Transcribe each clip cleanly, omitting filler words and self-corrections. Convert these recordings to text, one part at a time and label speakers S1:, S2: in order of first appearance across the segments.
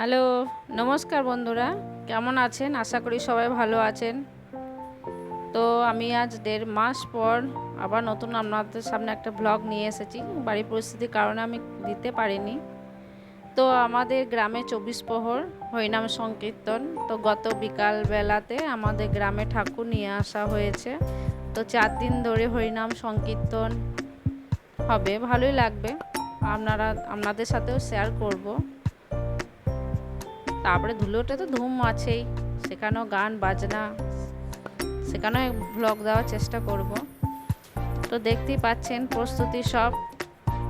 S1: Hello, নমস্কার বন্ধুরা। কেমন আছেন? আশা করি সবাই ভালো আছেন। তো আমি আজ 1.5 মাস পর আবার নতুন আপনাদের সামনে একটা ব্লগ নিয়ে এসেছি। বাড়ির পরিস্থিতির কারণে আমি দিতে পারিনি। তো আমাদের গ্রামে 24 প্রহর হরিনাম সংকীর্তন। তো গত বিকাল বেলাতে আমাদের গ্রামে ঠাকুর নিয়ে আসা হয়েছে। তো 4 দিন ধরে হরিনাম সংকীর্তন হবে, ভালোই লাগবে। আপনাদের সাথেও শেয়ার করব। তারপরে ধুলোতে তো ধুম আছেই, সেখানেও গান বাজনা, সেখানেও ব্লগ দেওয়ার চেষ্টা করব। তো দেখতেই পাচ্ছেন প্রস্তুতি সব,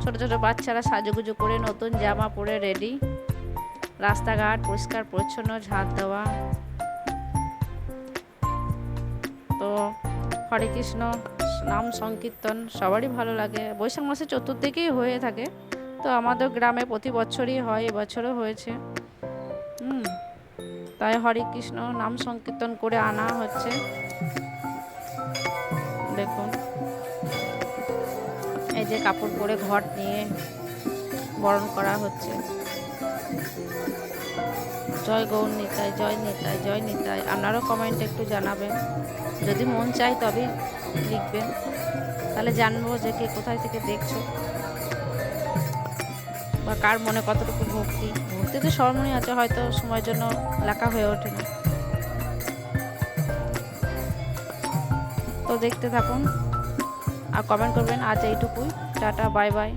S1: ছোট ছোট বাচ্চারা সাজুগুজু করে নতুন জামা পরে রেডি। রাস্তাঘাট পরিষ্কার পরিচ্ছন্ন, ঝাঁট দেওয়া। তো হরে কৃষ্ণ নাম সংকীর্তন সবারই ভালো লাগে। বৈশাখ মাসে চতুর্দিকেই হয়ে থাকে। তো আমাদের গ্রামে প্রতি বছরই হয়, এবছরও হয়েছে। তাই হরে কৃষ্ণ নাম সংকীর্তন করে আনা হচ্ছে। দেখুন, এই যে কাপড় পরে ঘট নিয়ে বরণ করা হচ্ছে। জয় গৌর নিতাই, জয় নিতাই, জয় নিতাই। আপনারাও কমেন্টে একটু জানাবেন, যদি মন চাই তবেই লিখবেন, তাহলে জানবো যে কে কোথায় থেকে দেখছো বা কার মনে কতটুকু ভক্তি। ভক্তি তো সবার মনে আছে, হয়তো সময়ের জন্য লেখা হয়ে ওঠেনি। তো দেখতে থাকুন আর কমেন্ট করবেন। আজ এইটুকুই, টাটা, বাই বাই।